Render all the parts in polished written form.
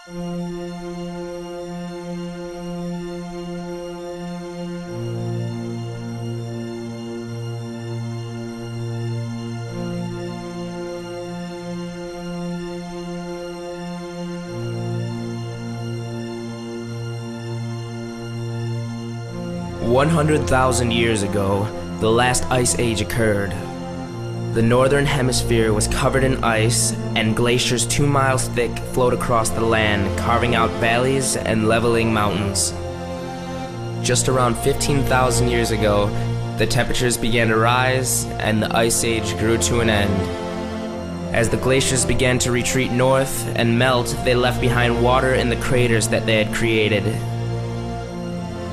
"100,000 years ago, the last ice age occurred. The northern hemisphere was covered in ice, and glaciers 2 miles thick flowed across the land, carving out valleys and leveling mountains. Just around 15,000 years ago, the temperatures began to rise, and the ice age grew to an end. As the glaciers began to retreat north and melt, they left behind water in the craters that they had created.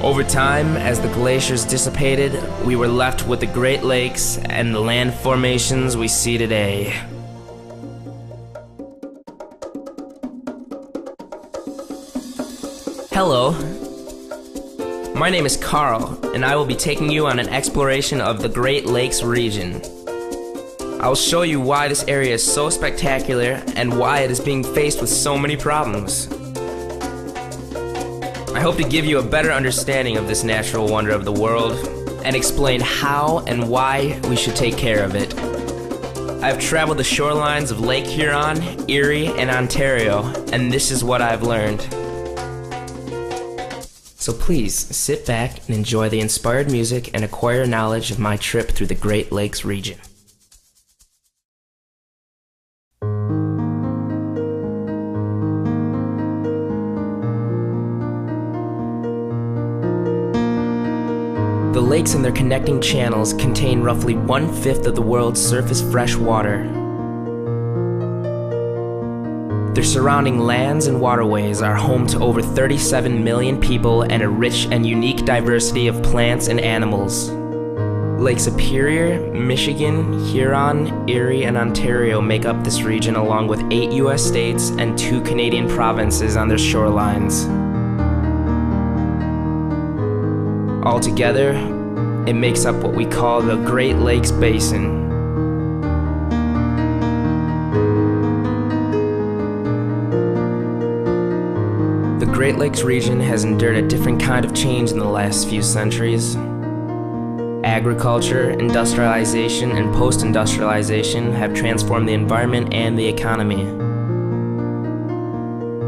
Over time, as the glaciers dissipated, we were left with the Great Lakes and the land formations we see today." Hello. My name is Carl, and I will be taking you on an exploration of the Great Lakes region. I will show you why this area is so spectacular and why it is being faced with so many problems. I hope to give you a better understanding of this natural wonder of the world and explain how and why we should take care of it. I have traveled the shorelines of Lake Huron, Erie, and Ontario, and this is what I've learned. So please, sit back and enjoy the inspired music and acquire knowledge of my trip through the Great Lakes region. The lakes and their connecting channels contain roughly 1/5 of the world's surface fresh water. Their surrounding lands and waterways are home to over 37 million people and a rich and unique diversity of plants and animals. Lake Superior, Michigan, Huron, Erie, and Ontario make up this region, along with 8 US states and 2 Canadian provinces on their shorelines. Altogether, it makes up what we call the Great Lakes Basin. The Great Lakes region has endured a different kind of change in the last few centuries. Agriculture, industrialization, and post-industrialization have transformed the environment and the economy.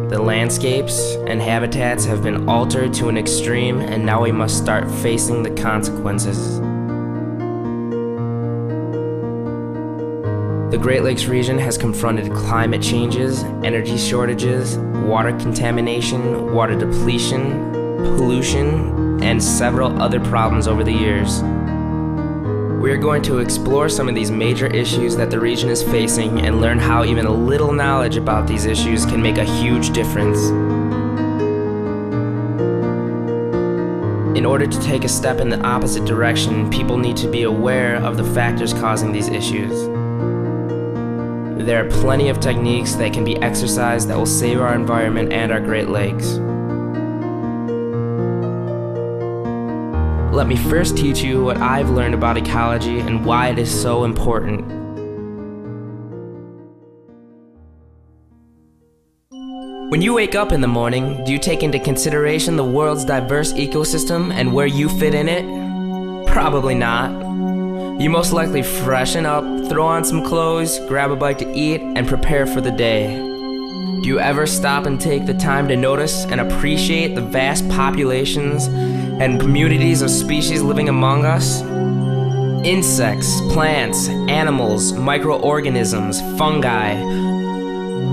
The landscapes and habitats have been altered to an extreme, and now we must start facing the consequences. The Great Lakes region has confronted climate changes, energy shortages, water contamination, water depletion, pollution, and several other problems over the years. We are going to explore some of these major issues that the region is facing and learn how even a little knowledge about these issues can make a huge difference. In order to take a step in the opposite direction, people need to be aware of the factors causing these issues. There are plenty of techniques that can be exercised that will save our environment and our Great Lakes. Let me first teach you what I've learned about ecology and why it is so important. When you wake up in the morning, do you take into consideration the world's diverse ecosystem and where you fit in it? Probably not. You most likely freshen up, throw on some clothes, grab a bite to eat, and prepare for the day. Do you ever stop and take the time to notice and appreciate the vast populations and communities of species living among us? Insects, plants, animals, microorganisms, fungi,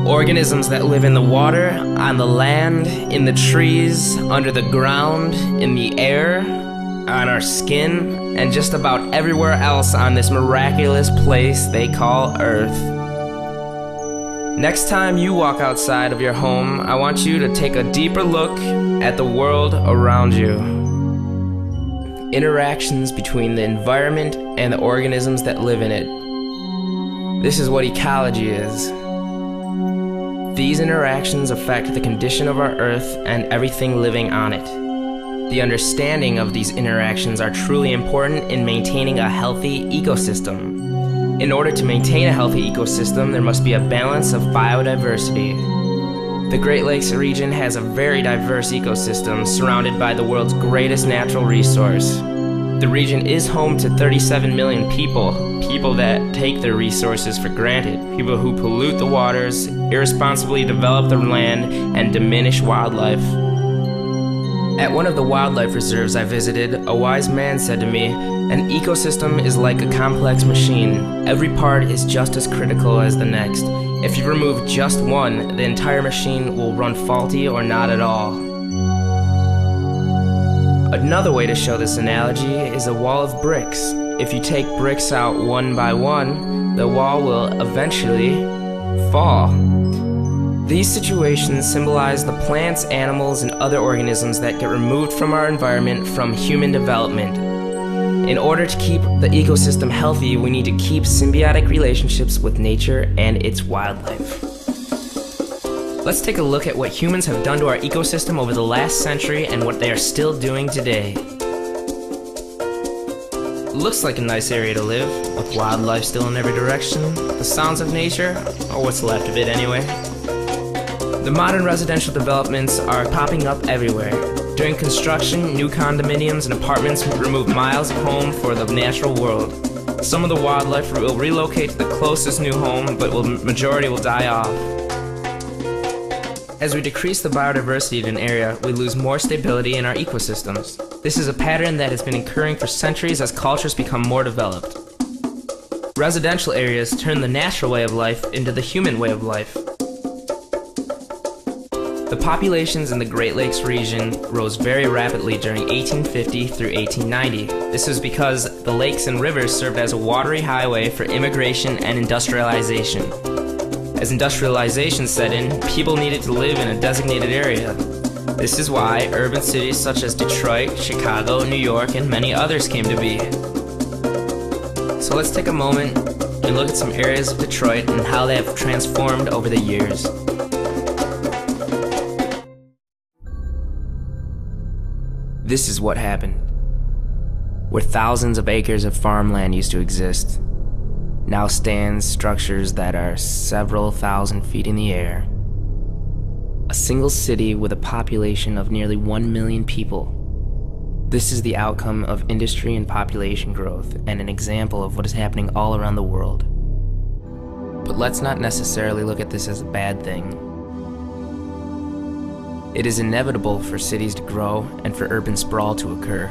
organisms that live in the water, on the land, in the trees, under the ground, in the air, on our skin, and just about everywhere else on this miraculous place they call Earth. Next time you walk outside of your home, I want you to take a deeper look at the world around you. Interactions between the environment and the organisms that live in it. This is what ecology is. These interactions affect the condition of our Earth and everything living on it. The understanding of these interactions are truly important in maintaining a healthy ecosystem. In order to maintain a healthy ecosystem, there must be a balance of biodiversity. The Great Lakes region has a very diverse ecosystem surrounded by the world's greatest natural resource. The region is home to 37 million people that take their resources for granted, people who pollute the waters, irresponsibly develop the land, and diminish wildlife. At one of the wildlife reserves I visited, a wise man said to me, "An ecosystem is like a complex machine. Every part is just as critical as the next. If you remove just one, the entire machine will run faulty or not at all." Another way to show this analogy is a wall of bricks. If you take bricks out one by one, the wall will eventually fall. These situations symbolize the plants, animals, and other organisms that get removed from our environment from human development. In order to keep the ecosystem healthy, we need to keep symbiotic relationships with nature and its wildlife. Let's take a look at what humans have done to our ecosystem over the last century and what they are still doing today. Looks like a nice area to live, with wildlife still in every direction, the sounds of nature, or what's left of it anyway. The modern residential developments are popping up everywhere. During construction, new condominiums and apartments remove miles of home for the natural world. Some of the wildlife will relocate to the closest new home, but the majority will die off. As we decrease the biodiversity of an area, we lose more stability in our ecosystems. This is a pattern that has been occurring for centuries as cultures become more developed. Residential areas turn the natural way of life into the human way of life. The populations in the Great Lakes region rose very rapidly during 1850 through 1890. This was because the lakes and rivers served as a watery highway for immigration and industrialization. As industrialization set in, people needed to live in a designated area. This is why urban cities such as Detroit, Chicago, New York, and many others came to be. So let's take a moment and look at some areas of Detroit and how they have transformed over the years. This is what happened. Where thousands of acres of farmland used to exist, now stands structures that are several thousand feet in the air. A single city with a population of nearly 1 million people. This is the outcome of industry and population growth, and an example of what is happening all around the world. But let's not necessarily look at this as a bad thing. It is inevitable for cities to grow and for urban sprawl to occur.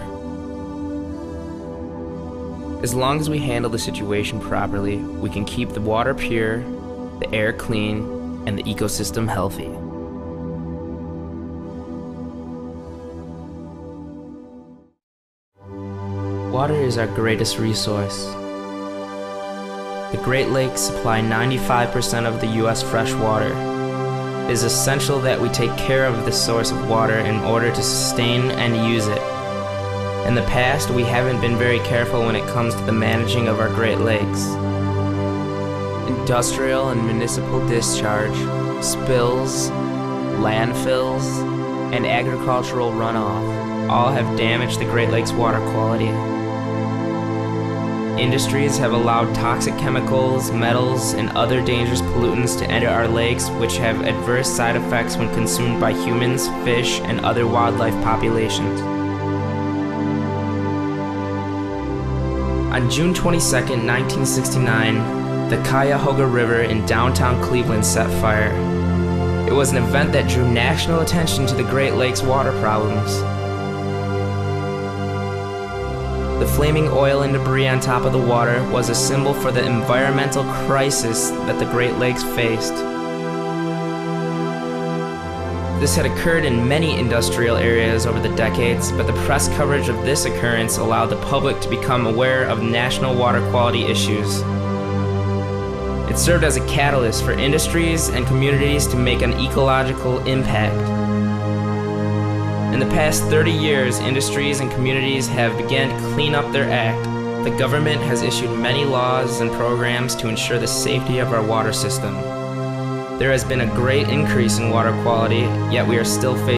As long as we handle the situation properly, we can keep the water pure, the air clean, and the ecosystem healthy. Water is our greatest resource. The Great Lakes supply 95% of the U.S. fresh water. It is essential that we take care of this source of water in order to sustain and use it. In the past, we haven't been very careful when it comes to the managing of our Great Lakes. Industrial and municipal discharge, spills, landfills, and agricultural runoff all have damaged the Great Lakes water quality. Industries have allowed toxic chemicals, metals, and other dangerous pollutants to enter our lakes, which have adverse side effects when consumed by humans, fish, and other wildlife populations. On June 22, 1969, the Cuyahoga River in downtown Cleveland set fire. It was an event that drew national attention to the Great Lakes water problems. The flaming oil and debris on top of the water was a symbol for the environmental crisis that the Great Lakes faced. This had occurred in many industrial areas over the decades, but the press coverage of this occurrence allowed the public to become aware of national water quality issues. It served as a catalyst for industries and communities to make an ecological impact. In the past 30 years, industries and communities have begun to clean up their act. The government has issued many laws and programs to ensure the safety of our water system. There has been a great increase in water quality, yet we are still facing